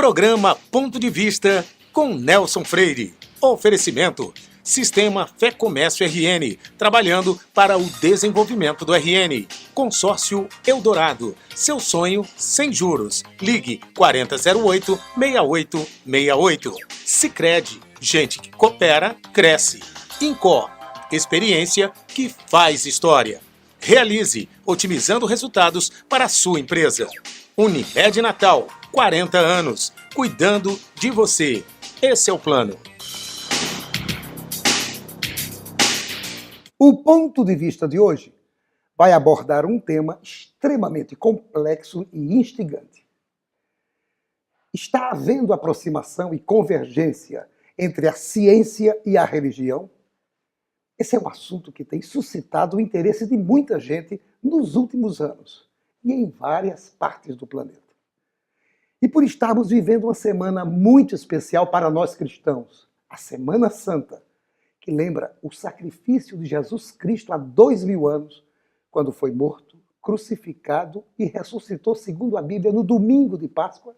Programa Ponto de Vista com Nelson Freire. Oferecimento: Sistema Fé Comércio RN, trabalhando para o desenvolvimento do RN. Consórcio Eldorado, seu sonho sem juros. Ligue 4008-6868. Sicredi, gente que coopera, cresce. Incor, experiência que faz história. Realize, otimizando resultados para a sua empresa. Unimed Natal, 40 anos, cuidando de você. Esse é o plano. O ponto de vista de hoje vai abordar um tema extremamente complexo e instigante. Está havendo aproximação e convergência entre a ciência e a religião? Esse é um assunto que tem suscitado o interesse de muita gente nos últimos anos e em várias partes do planeta. E por estarmos vivendo uma semana muito especial para nós cristãos, a Semana Santa, que lembra o sacrifício de Jesus Cristo há 2000 anos, quando foi morto, crucificado e ressuscitou, segundo a Bíblia, no domingo de Páscoa,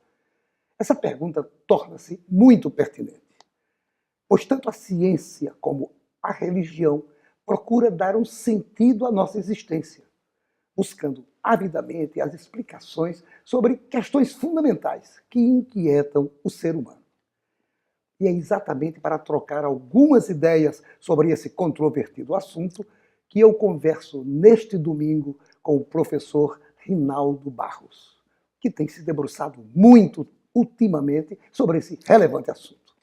essa pergunta torna-se muito pertinente. Pois tanto a ciência como a religião procura dar um sentido à nossa existência, buscando avidamente as explicações sobre questões fundamentais que inquietam o ser humano. E é exatamente para trocar algumas ideias sobre esse controvertido assunto que eu converso neste domingo com o professor Rinaldo Barros, que tem se debruçado muito ultimamente sobre esse relevante assunto.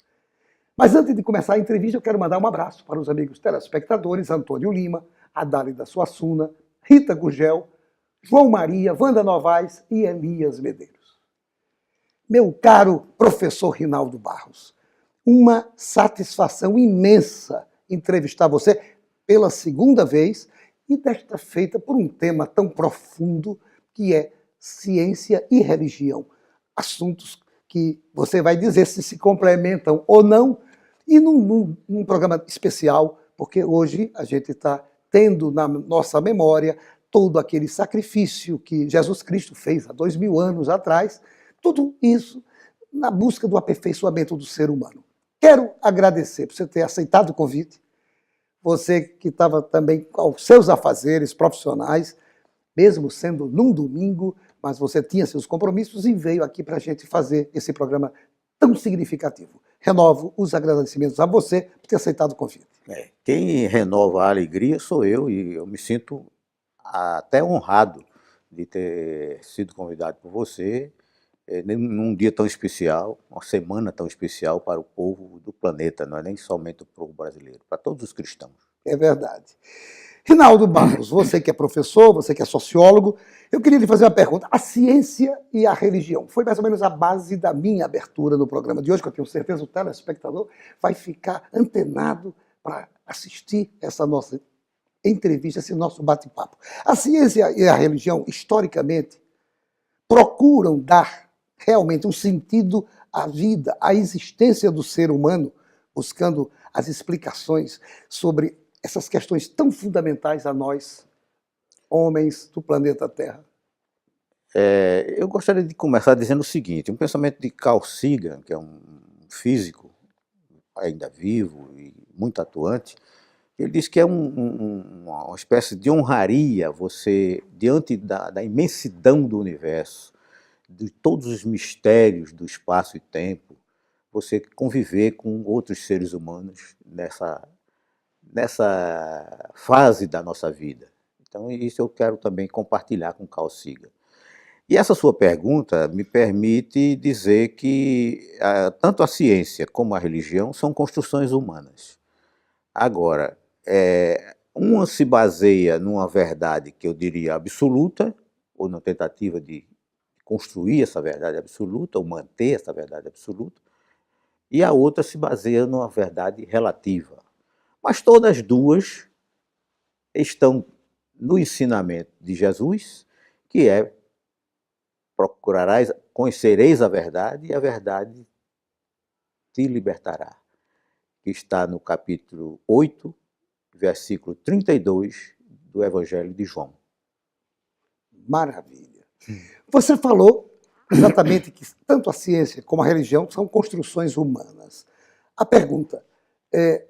Mas antes de começar a entrevista, eu quero mandar um abraço para os amigos telespectadores Antônio Lima, Adálida Suassuna, Rita Gugel, João Maria, Wanda Novaes e Elias Medeiros. Meu caro professor Rinaldo Barros, uma satisfação imensa entrevistar você pela segunda vez e desta feita por um tema tão profundo que é ciência e religião. Assuntos que você vai dizer se complementam ou não, e num programa especial, porque hoje a gente está tendo na nossa memória todo aquele sacrifício que Jesus Cristo fez há 2000 anos atrás, tudo isso na busca do aperfeiçoamento do ser humano. Quero agradecer por você ter aceitado o convite, você que estava também aos seus afazeres profissionais, mesmo sendo num domingo, mas você tinha seus compromissos e veio aqui para a gente fazer esse programa tão significativo. Renovo os agradecimentos a você por ter aceitado o convite. Quem renova a alegria sou eu, e eu me sinto até honrado de ter sido convidado por você num dia tão especial, uma semana tão especial para o povo do planeta, não é nem somente o povo brasileiro, para todos os cristãos. É verdade. Rinaldo Barros, você que é professor, você que é sociólogo, eu queria lhe fazer uma pergunta. A ciência e a religião foi mais ou menos a base da minha abertura no programa de hoje, que eu tenho certeza o telespectador vai ficar antenado para assistir essa nossa entrevista, esse nosso bate-papo. A ciência e a religião, historicamente, procuram dar realmente um sentido à vida, à existência do ser humano, buscando as explicações sobre essas questões tão fundamentais a nós, homens do planeta Terra. Eu gostaria de começar dizendo o seguinte: um pensamento de Carl Sagan, que é um físico ainda vivo e muito atuante, ele diz que é uma espécie de honraria você, diante da imensidão do universo, de todos os mistérios do espaço e tempo, você conviver com outros seres humanos nessa fase da nossa vida. Então, isso eu quero também compartilhar com Carl Sagan. E essa sua pergunta me permite dizer que tanto a ciência como a religião são construções humanas. Agora, uma se baseia numa verdade que eu diria absoluta, ou na tentativa de construir essa verdade absoluta, ou manter essa verdade absoluta, e a outra se baseia numa verdade relativa. Mas todas as duas estão no ensinamento de Jesus, que é: conhecereis a verdade e a verdade te libertará, que está no capítulo 8, versículo 32 do Evangelho de João. Maravilha. Você falou exatamente que tanto a ciência como a religião são construções humanas. A pergunta é,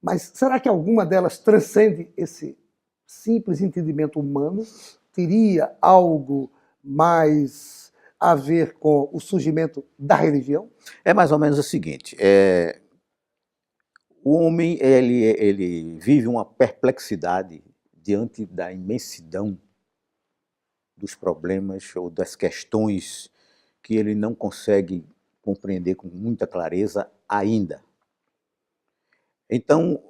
mas será que alguma delas transcende esse simples entendimento humano? Teria algo mais a ver com o surgimento da religião? É mais ou menos o seguinte, o homem ele vive uma perplexidade diante da imensidão dos problemas ou das questões que ele não consegue compreender com muita clareza ainda. Então,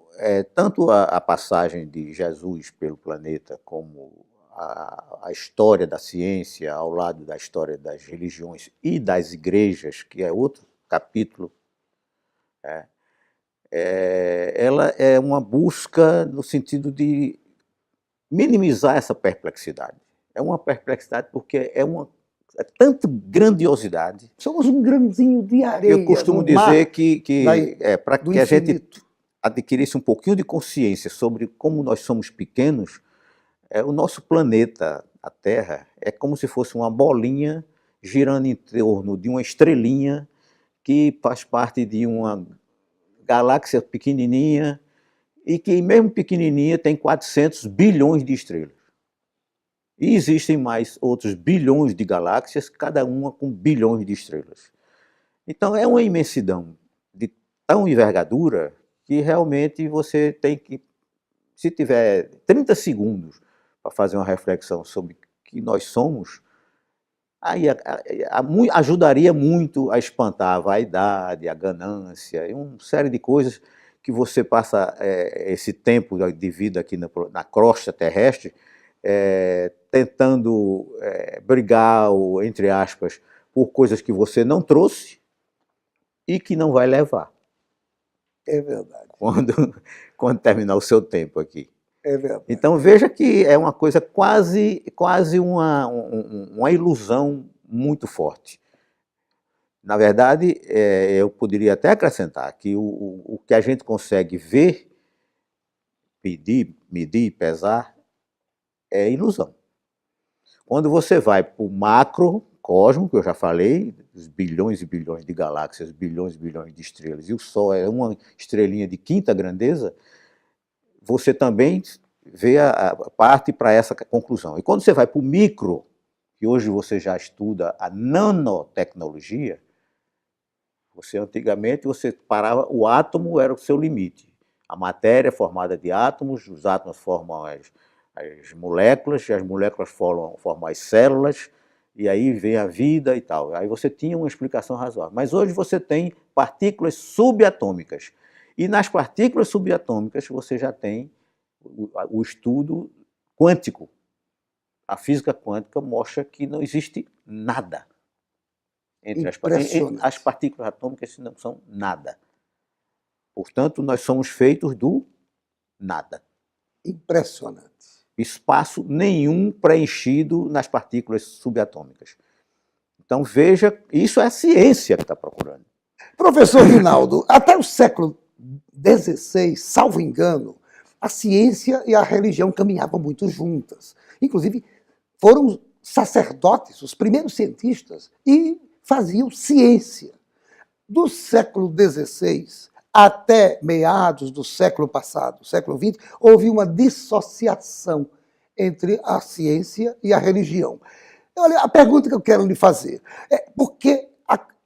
tanto a passagem de Jesus pelo planeta como a história da ciência ao lado da história das religiões e das igrejas, que é outro capítulo, ela é uma busca no sentido de minimizar essa perplexidade. É uma perplexidade porque é tanta grandiosidade. Somos um grãozinho de areia. Eu costumo dizer que para que a gente adquirisse um pouquinho de consciência sobre como nós somos pequenos, o nosso planeta, a Terra, é como se fosse uma bolinha girando em torno de uma estrelinha que faz parte de uma galáxia pequenininha e que, mesmo pequenininha, tem 400 bilhões de estrelas. E existem mais outros bilhões de galáxias, cada uma com bilhões de estrelas. Então é uma imensidão de tão envergadura que realmente você tem que, se tiver 30 segundos para fazer uma reflexão sobre o que nós somos, aí ajudaria muito a espantar a vaidade, a ganância e uma série de coisas que você passa esse tempo de vida aqui na crosta terrestre tentando brigar, ou, entre aspas, por coisas que você não trouxe e que não vai levar. É verdade. Quando terminar o seu tempo aqui. É verdade. Então veja que é uma coisa quase uma ilusão muito forte. Na verdade, eu poderia até acrescentar que o que a gente consegue ver, medir, pesar, é ilusão. Quando você vai para o macrocosmo, que eu já falei, os bilhões e bilhões de galáxias, bilhões e bilhões de estrelas, e o Sol é uma estrelinha de quinta grandeza, você também vê a parte para essa conclusão. E quando você vai para o micro, que hoje você já estuda a nanotecnologia, antigamente você parava, o átomo era o seu limite. A matéria é formada de átomos, os átomos formam as moléculas, e as moléculas formam as células, e aí vem a vida e tal. Aí você tinha uma explicação razoável. Mas hoje você tem partículas subatômicas. E nas partículas subatômicas você já tem o estudo quântico. A física quântica mostra que não existe nada entre as partículas atômicas, não são nada. Portanto, nós somos feitos do nada. Impressionante. Espaço nenhum preenchido nas partículas subatômicas. Então veja, isso é a ciência que está procurando. Professor Rinaldo, até o século XVI, salvo engano, a ciência e a religião caminhavam muito juntas. Inclusive, foram sacerdotes, os primeiros cientistas, e faziam ciência. Do século XVI até meados do século passado, século XX, houve uma dissociação entre a ciência e a religião. Olha, a pergunta que eu quero lhe fazer é por que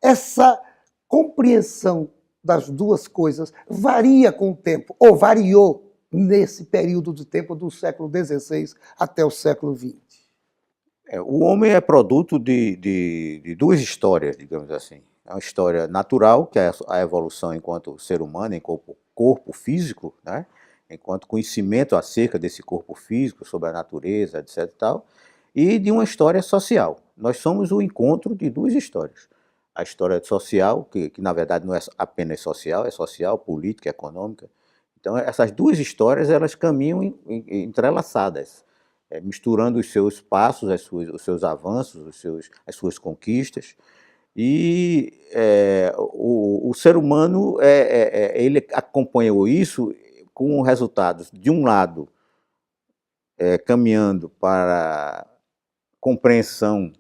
essa compreensão das duas coisas varia com o tempo, ou variou nesse período de tempo do século XVI até o século XX? O homem é produto de duas histórias, digamos assim. É uma história natural, que é a evolução enquanto ser humano, enquanto corpo físico, né? Enquanto conhecimento acerca desse corpo físico, sobre a natureza, etc. e tal, e de uma história social. Nós somos o encontro de duas histórias. A história social, que na verdade não é apenas social, é social, política, econômica. Então essas duas histórias, elas caminham entrelaçadas, misturando os seus passos, os seus avanços, as suas conquistas. E o ser humano ele acompanhou isso com resultados, de um lado, caminhando para compreensão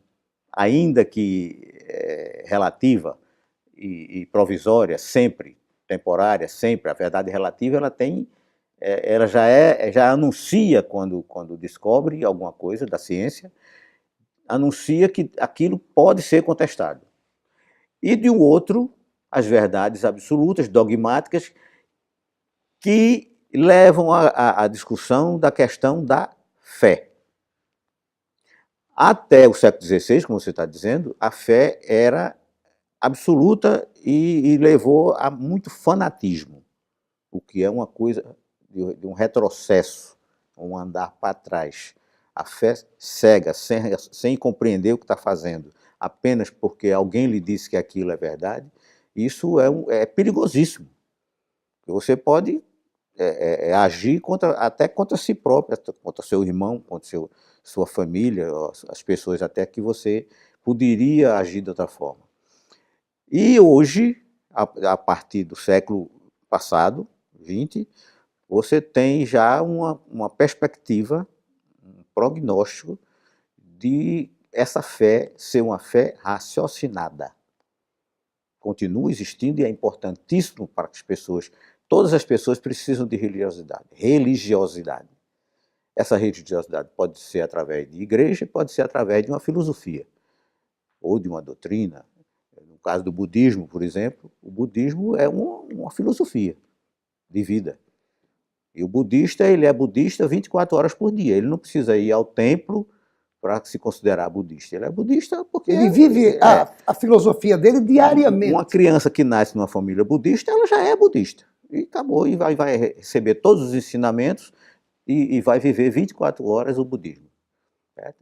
ainda que relativa e provisória, sempre, temporária, sempre, a verdade relativa, ela já anuncia quando descobre alguma coisa da ciência, anuncia que aquilo pode ser contestado. E de um outro, as verdades absolutas, dogmáticas, que levam à discussão da questão da fé. Até o século XVI, como você está dizendo, a fé era absoluta e levou a muito fanatismo, o que é uma coisa de um retrocesso, um andar para trás. A fé cega, sem compreender o que está fazendo, apenas porque alguém lhe disse que aquilo é verdade, isso é perigosíssimo. Você pode agir até contra si próprio, contra seu irmão, contra sua família, as pessoas até que você poderia agir de outra forma. E hoje, a partir do século passado, 20, você tem já uma perspectiva, um prognóstico de essa fé ser uma fé raciocinada. Continua existindo e é importantíssimo para as pessoas. Todas as pessoas precisam de religiosidade. Religiosidade. Essa religiosidade pode ser através de igreja, pode ser através de uma filosofia ou de uma doutrina. No caso do budismo, por exemplo, o budismo é uma filosofia de vida. E o budista, ele é budista 24 horas por dia. Ele não precisa ir ao templo para se considerar budista. Ele é budista porque... Ele vive a filosofia dele diariamente. Uma criança que nasce numa família budista, ela já é budista. E acabou, e vai receber todos os ensinamentos e vai viver 24 horas o budismo.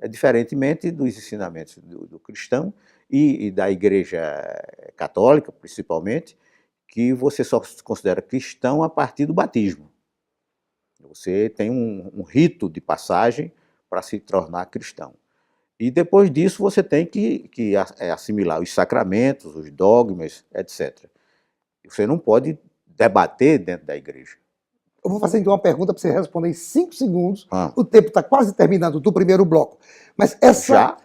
Diferentemente dos ensinamentos do cristão e da igreja católica, principalmente, que você só se considera cristão a partir do batismo. Você tem um rito de passagem para se tornar cristão. E depois disso você tem que assimilar os sacramentos, os dogmas, etc. Você não pode debater dentro da igreja. Eu vou fazer então uma pergunta para você responder em 5 segundos. O tempo está quase terminando do primeiro bloco. Mas Já?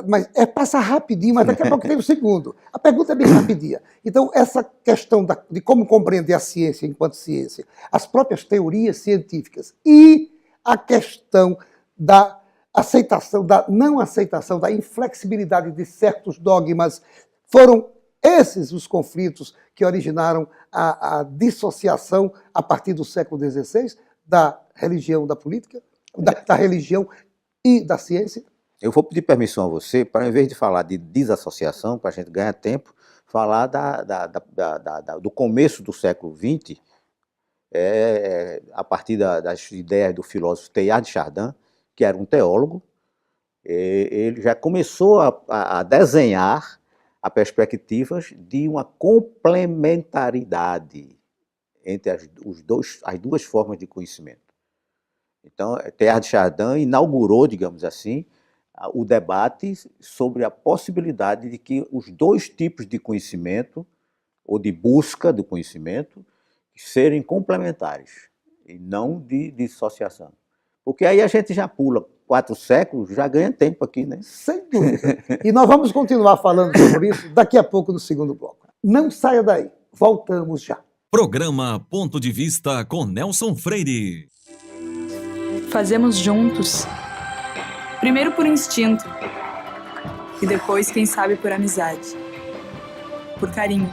Mas passa rapidinho, mas daqui a pouco tem o segundo. A pergunta é bem rapidinha. Então, essa questão de como compreender a ciência enquanto ciência, as próprias teorias científicas e a questão da aceitação, da não aceitação, da inflexibilidade de certos dogmas, foram esses os conflitos que originaram a dissociação a partir do século XVI da religião da política, da religião e da ciência? Eu vou pedir permissão a você para, em vez de falar de desassociação, para a gente ganhar tempo, falar do começo do século XX, a partir das ideias do filósofo Teilhard de Chardin, que era um teólogo. Ele já começou a desenhar as perspectivas de uma complementaridade entre as duas formas de conhecimento. Então, Teilhard de Chardin inaugurou, digamos assim, o debate sobre a possibilidade de que os dois tipos de conhecimento, ou de busca do conhecimento, serem complementares, e não de dissociação. Porque aí a gente já pula 4 séculos, já ganha tempo aqui, né? Sem dúvida. E nós vamos continuar falando sobre isso daqui a pouco no segundo bloco. Não saia daí, voltamos já. Programa Ponto de Vista com Nelson Freire. Fazemos juntos. Primeiro por instinto, e depois, quem sabe, por amizade, por carinho,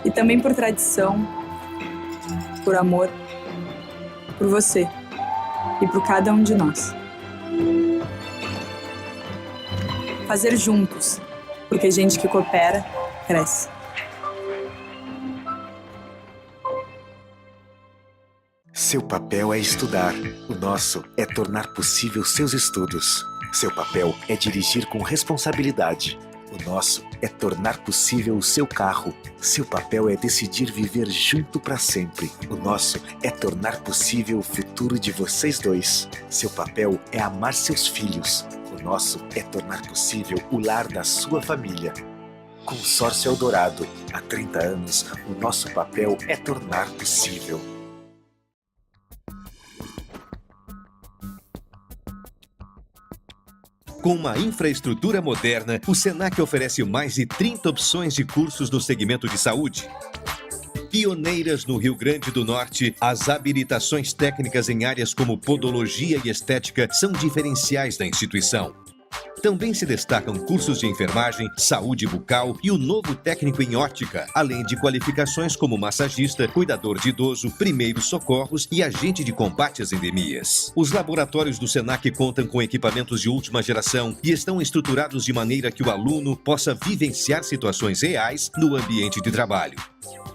e também por tradição, por amor, por você e por cada um de nós. Fazer juntos, porque gente que coopera, cresce. Seu papel é estudar. O nosso é tornar possível seus estudos. Seu papel é dirigir com responsabilidade. O nosso é tornar possível o seu carro. Seu papel é decidir viver junto para sempre. O nosso é tornar possível o futuro de vocês dois. Seu papel é amar seus filhos. O nosso é tornar possível o lar da sua família. Consórcio Eldorado. Há 30 anos, o nosso papel é tornar possível. Com uma infraestrutura moderna, o Senac oferece mais de 30 opções de cursos no segmento de saúde. Pioneiras no Rio Grande do Norte, as habilitações técnicas em áreas como podologia e estética são diferenciais da instituição. Também se destacam cursos de enfermagem, saúde bucal e o novo técnico em ótica, além de qualificações como massagista, cuidador de idoso, primeiros socorros e agente de combate às endemias. Os laboratórios do Senac contam com equipamentos de última geração e estão estruturados de maneira que o aluno possa vivenciar situações reais no ambiente de trabalho.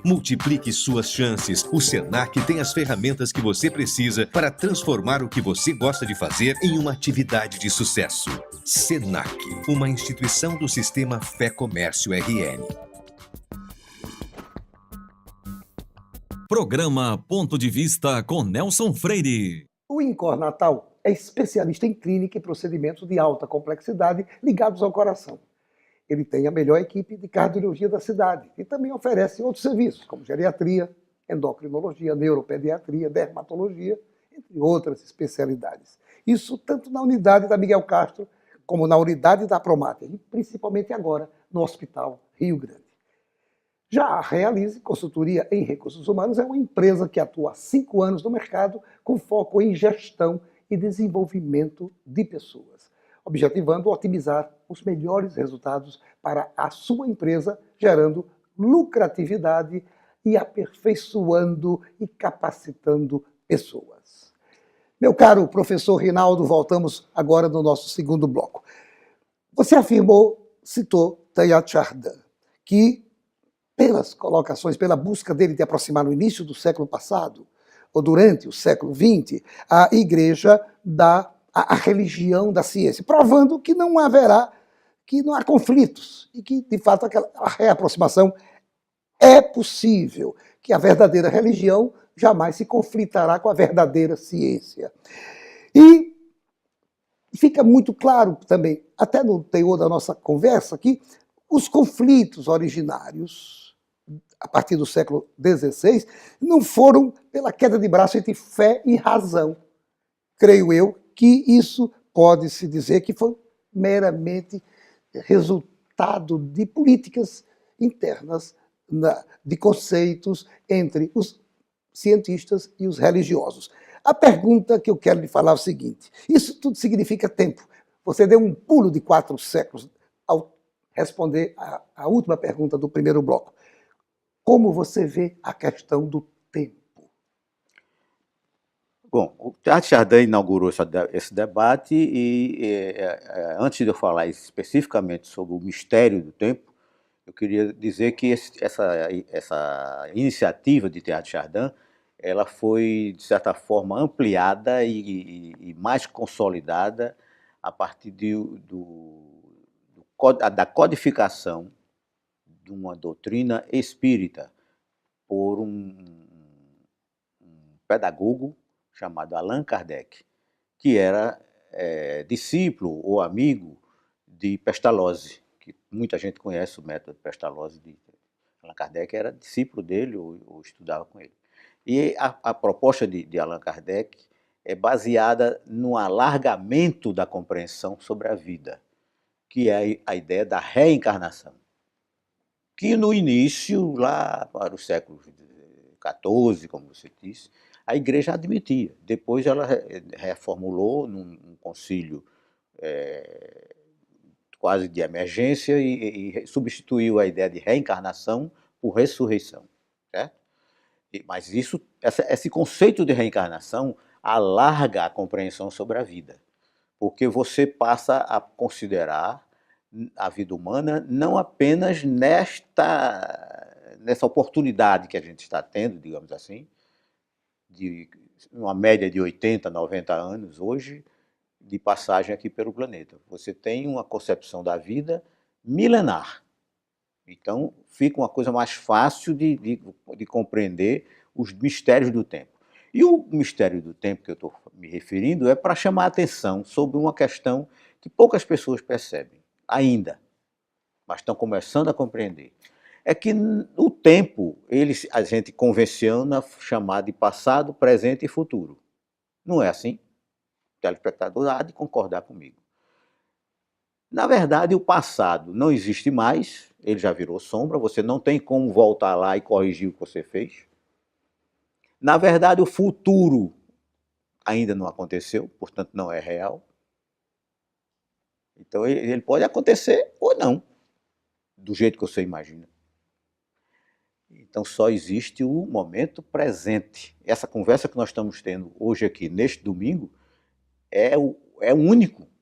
Multiplique suas chances. O Senac tem as ferramentas que você precisa para transformar o que você gosta de fazer em uma atividade de sucesso. Senac, uma instituição do Sistema Fé Comércio RN. Programa Ponto de Vista com Nelson Freire. O INCOR Natal é especialista em clínica e procedimentos de alta complexidade ligados ao coração. Ele tem a melhor equipe de cardiologia da cidade e também oferece outros serviços, como geriatria, endocrinologia, neuropediatria, dermatologia, entre outras especialidades. Isso tanto na unidade da Miguel Castro, como na unidade da Promate, e principalmente agora no Hospital Rio Grande. Já a Realize Consultoria em Recursos Humanos é uma empresa que atua há 5 anos no mercado com foco em gestão e desenvolvimento de pessoas, objetivando otimizar os melhores resultados para a sua empresa, gerando lucratividade e aperfeiçoando e capacitando pessoas. Meu caro professor Rinaldo, voltamos agora no nosso segundo bloco. Você citou Teilhard de Chardin, que, pelas colocações, pela busca dele de aproximar no início do século passado, ou durante o século XX, a igreja a religião da ciência, provando que não há conflitos e que, de fato, a reaproximação é possível, que a verdadeira religião jamais se conflitará com a verdadeira ciência. E fica muito claro também, até no teor da nossa conversa, que os conflitos originários, a partir do século XVI, não foram pela queda de braço entre fé e razão. Creio eu que isso pode-se dizer que foi meramente resultado de políticas internas, de conceitos entre os cientistas e os religiosos. A pergunta que eu quero lhe falar é o seguinte: isso tudo significa tempo. Você deu um pulo de 4 séculos ao responder a última pergunta do primeiro bloco. Como você vê a questão do tempo? Bom, o Teilhard de Chardin inaugurou esse debate e, antes de eu falar especificamente sobre o mistério do tempo, eu queria dizer que essa iniciativa de Teilhard de Chardin, ela foi, de certa forma, ampliada e mais consolidada a partir da codificação de uma doutrina espírita por um pedagogo chamado Allan Kardec, que era discípulo ou amigo de Pestalozzi, que muita gente conhece o método Pestalozzi. Allan Kardec era discípulo dele ou estudava com ele. E a proposta de Allan Kardec é baseada no alargamento da compreensão sobre a vida, que é a ideia da reencarnação, que no início, lá para o século XIV, como você disse, a igreja admitia. Depois ela reformulou num concílio quase de emergência e substituiu a ideia de reencarnação por ressurreição, certo? Mas esse conceito de reencarnação alarga a compreensão sobre a vida, porque você passa a considerar a vida humana não apenas nessa oportunidade que a gente está tendo, digamos assim, de uma média de 80, 90 anos hoje, de passagem aqui pelo planeta. Você tem uma concepção da vida milenar. Então, fica uma coisa mais fácil de compreender os mistérios do tempo. E o mistério do tempo que eu estou me referindo é para chamar a atenção sobre uma questão que poucas pessoas percebem ainda, mas estão começando a compreender. É que o tempo, a gente convenciona chamar de passado, presente e futuro. Não é assim? O telespectador há de concordar comigo. Na verdade, o passado não existe mais, ele já virou sombra, você não tem como voltar lá e corrigir o que você fez. Na verdade, o futuro ainda não aconteceu, portanto não é real. Então ele pode acontecer ou não, do jeito que você imagina. Então só existe o momento presente. Essa conversa que nós estamos tendo hoje aqui, neste domingo, é único.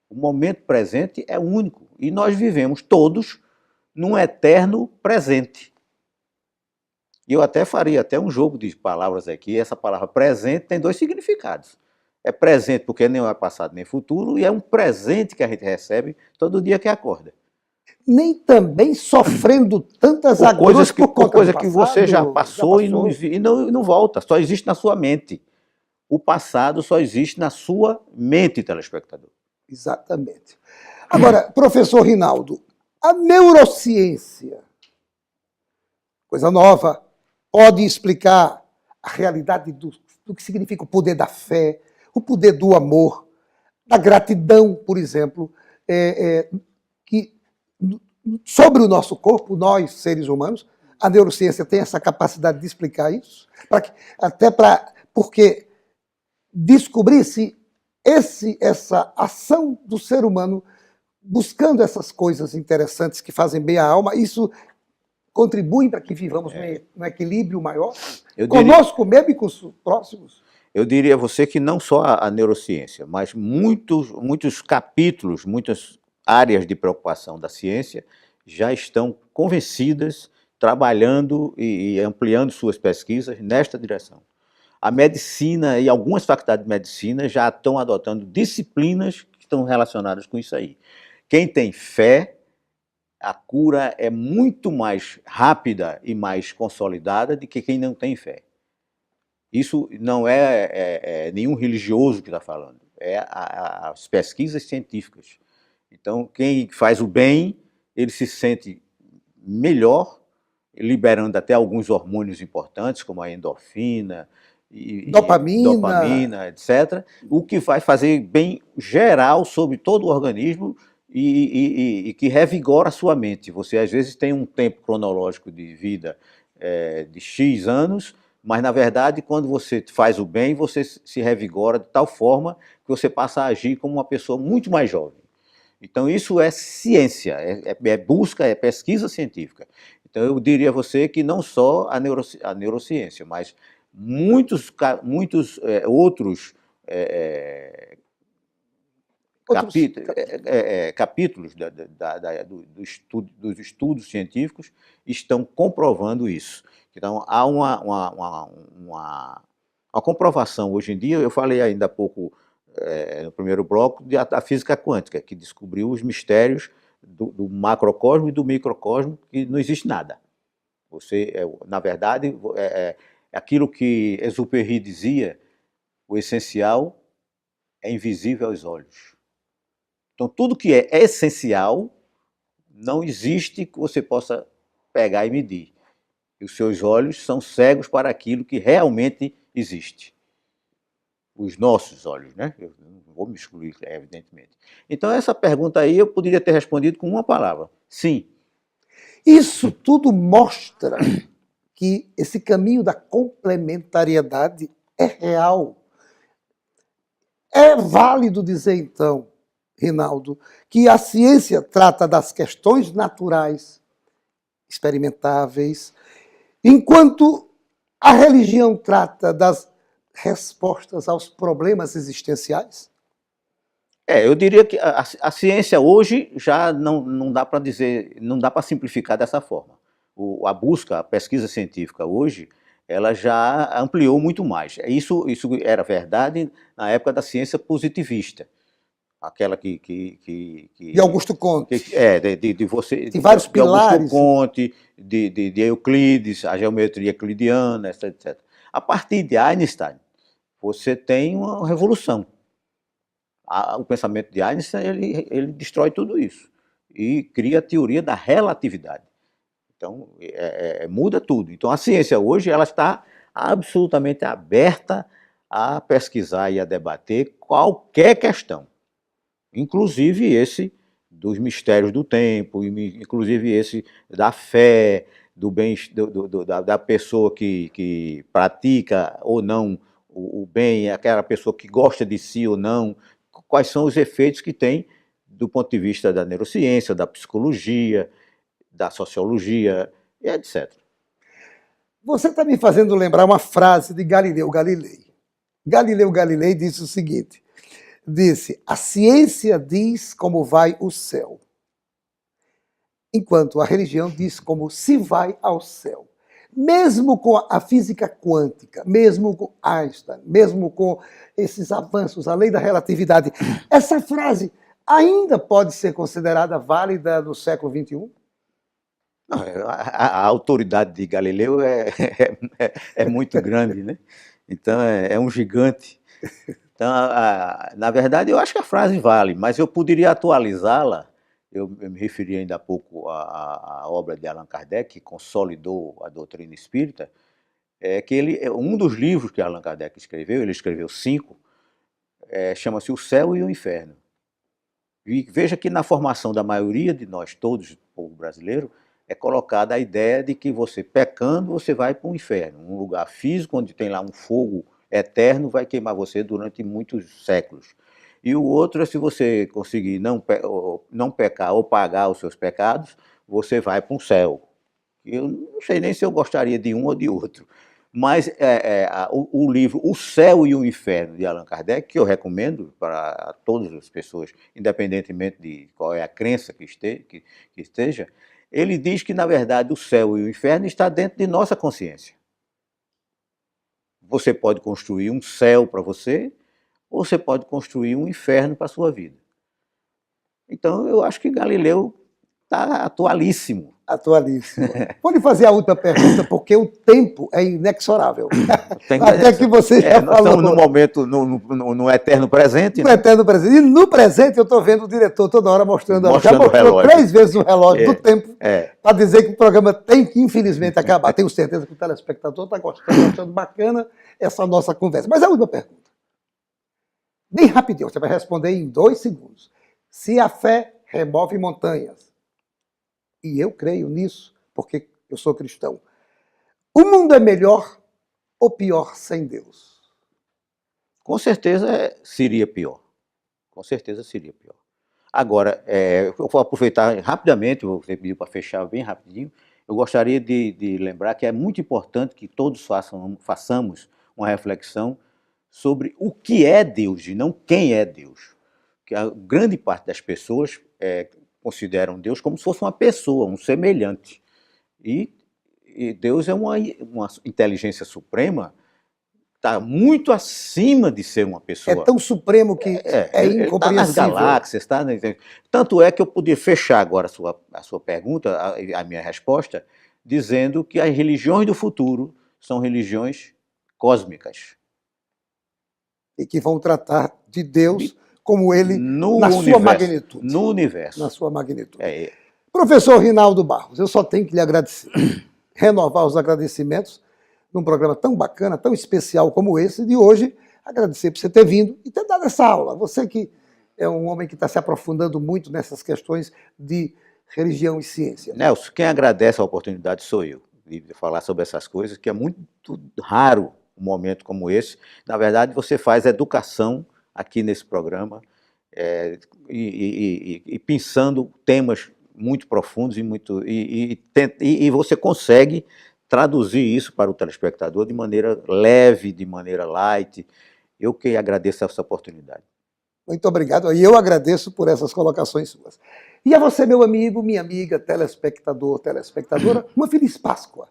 O momento presente é único. E nós vivemos todos num eterno presente. E eu até faria até um jogo de palavras aqui. Essa palavra presente tem dois significados. É presente porque nem é passado nem futuro, e é um presente que a gente recebe todo dia que acorda. Nem também sofrendo tantas Por agruras por conta coisa do que passado, você já passou. E não volta, só existe na sua mente. O passado só existe na sua mente, telespectador. Exatamente. Agora, professor Rinaldo, a neurociência, coisa nova, pode explicar a realidade do que significa o poder da fé, o poder do amor, da gratidão, por exemplo, que sobre o nosso corpo, nós, seres humanos, a neurociência tem essa capacidade de explicar isso? Porque descobrir se essa ação do ser humano buscando essas coisas interessantes que fazem bem à alma, isso contribui para que vivamos num equilíbrio maior, conosco mesmo e com os próximos? Eu diria a você que não só a neurociência, mas muitos capítulos, muitas áreas de preocupação da ciência já estão convencidas, trabalhando e ampliando suas pesquisas nesta direção. A medicina e algumas faculdades de medicina já estão adotando disciplinas que estão relacionadas com isso aí. Quem tem fé, a cura é muito mais rápida e mais consolidada do que quem não tem fé. Isso não é nenhum religioso que está falando, as pesquisas científicas. Então, quem faz o bem, ele se sente melhor, liberando até alguns hormônios importantes, como a endorfina, dopamina, etc. O que vai fazer bem geral sobre todo o organismo e que revigora a sua mente. Você, às vezes, tem um tempo cronológico de vida de X anos, mas, na verdade, quando você faz o bem, você se revigora de tal forma que você passa a agir como uma pessoa muito mais jovem. Então, isso é ciência, é busca, é pesquisa científica. Então, eu diria a você que não só a neurociência, mas muitos outros capítulos dos estudos científicos estão comprovando isso. Então, há uma comprovação hoje em dia. Eu falei ainda há pouco, no primeiro bloco, da física quântica, que descobriu os mistérios do macrocosmo e do microcosmo, que não existe nada. Na verdade, aquilo que Exupéry dizia, o essencial é invisível aos olhos. Então, tudo que é essencial não existe que você possa pegar e medir. E os seus olhos são cegos para aquilo que realmente existe. Os nossos olhos, né? Eu não vou me excluir, evidentemente. Então, essa pergunta aí eu poderia ter respondido com uma palavra: sim. Isso tudo mostra que esse caminho da complementariedade é real. É válido dizer, então, Rinaldo, que a ciência trata das questões naturais, experimentáveis, enquanto a religião trata das respostas aos problemas existenciais? Eu diria que a ciência hoje já não dá para dizer, não dá para simplificar dessa forma. A busca, a pesquisa científica hoje, ela já ampliou muito mais. Isso era verdade na época da ciência positivista. Aquela de Augusto Comte. De vários pilares. Augusto Comte, de Euclides, a geometria euclidiana, etc. A partir de Einstein, você tem uma revolução. O pensamento de Einstein, ele destrói tudo isso e cria a teoria da relatividade. Então, muda tudo. Então, a ciência hoje ela está absolutamente aberta a pesquisar e a debater qualquer questão, inclusive esse dos mistérios do tempo, inclusive esse da fé, do bem, da pessoa que pratica ou não o bem, aquela pessoa que gosta de si ou não, quais são os efeitos que tem do ponto de vista da neurociência, da psicologia, da sociologia, e etc. Você está me fazendo lembrar uma frase de Galileu Galilei. Galileu Galilei disse o seguinte, disse, a ciência diz como vai o céu, enquanto a religião diz como se vai ao céu. Mesmo com a física quântica, mesmo com Einstein, mesmo com esses avanços, a lei da relatividade, essa frase ainda pode ser considerada válida no século XXI? Não, a autoridade de Galileu é muito grande, né? Então é um gigante. Então, na verdade, eu acho que a frase vale, mas eu poderia atualizá-la. Eu me referi ainda há pouco à obra de Allan Kardec, que consolidou a doutrina espírita, que um dos livros que Allan Kardec escreveu, ele escreveu 5, chama-se O Céu e o Inferno. E veja que na formação da maioria de nós todos, do povo brasileiro, é colocada a ideia de que você pecando, você vai para o inferno, um lugar físico onde tem lá um fogo eterno, vai queimar você durante muitos séculos. E o outro é se você conseguir não pecar ou pagar os seus pecados, você vai para um céu. Eu não sei nem se eu gostaria de um ou de outro. Mas o livro O Céu e o Inferno, de Allan Kardec, que eu recomendo para todas as pessoas, independentemente de qual é a crença que esteja, ele diz que, na verdade, o céu e o inferno está dentro de nossa consciência. Você pode construir um céu para você, ou você pode construir um inferno para a sua vida. Então, eu acho que Galileu está atualíssimo. Atualíssimo. Vou lhe fazer a última pergunta, porque o tempo é inexorável. Até que você já nós falou. Estamos no momento, no eterno presente. No eterno presente. E no presente eu estou vendo o diretor toda hora mostrando já mostrou o relógio. 3 vezes o relógio do tempo, para dizer que o programa tem que, infelizmente, acabar. Tenho certeza que o telespectador está gostando, achando bacana essa nossa conversa. Mas a última pergunta. Bem rapidinho, você vai responder em 2 segundos. Se a fé remove montanhas, e eu creio nisso, porque eu sou cristão, o mundo é melhor ou pior sem Deus? Com certeza seria pior. Com certeza seria pior. Agora, eu vou aproveitar rapidamente, você pediu para fechar bem rapidinho, eu gostaria de lembrar que é muito importante que todos façamos uma reflexão sobre o que é Deus e não quem é Deus. Que a grande parte das pessoas consideram Deus como se fosse uma pessoa, um semelhante. E Deus é uma inteligência suprema, está muito acima de ser uma pessoa. É tão supremo que é incompreensível. Está nas galáxias, tanto é que eu podia fechar agora a sua pergunta, a minha resposta, dizendo que as religiões do futuro são religiões cósmicas. E que vão tratar de Deus como ele na universo, sua magnitude. No universo. Na sua magnitude. Professor Rinaldo Barros, eu só tenho que lhe agradecer. Renovar os agradecimentos num programa tão bacana, tão especial como esse de hoje. Agradecer por você ter vindo e ter dado essa aula. Você que é um homem que está se aprofundando muito nessas questões de religião e ciência. Nelson, quem agradece a oportunidade sou eu, de falar sobre essas coisas, que é muito raro um momento como esse. Na verdade, você faz educação aqui nesse programa, e pensando temas muito profundos e você consegue traduzir isso para o telespectador de maneira leve, de maneira light. Eu que agradeço essa oportunidade. Muito obrigado. E eu agradeço por essas colocações suas. E a você, meu amigo, minha amiga, telespectador, telespectadora, uma feliz Páscoa.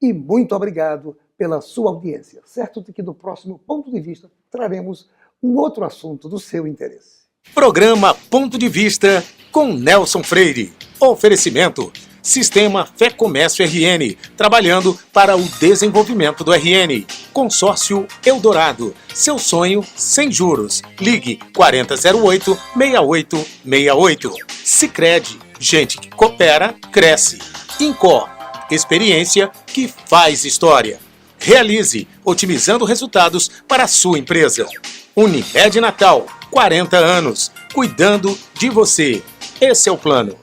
E muito obrigado pela sua audiência. Certo de que no próximo Ponto de Vista traremos um outro assunto do seu interesse. Programa Ponto de Vista com Nelson Freire. Oferecimento: Sistema Fé Comércio RN, trabalhando para o desenvolvimento do RN. Consórcio Eldorado, seu sonho sem juros. Ligue 4008-6868. Sicredi, gente que coopera, cresce. Incor, experiência que faz história. Realize, otimizando resultados para a sua empresa. Unimed Natal, 40 anos, cuidando de você. Esse é o plano.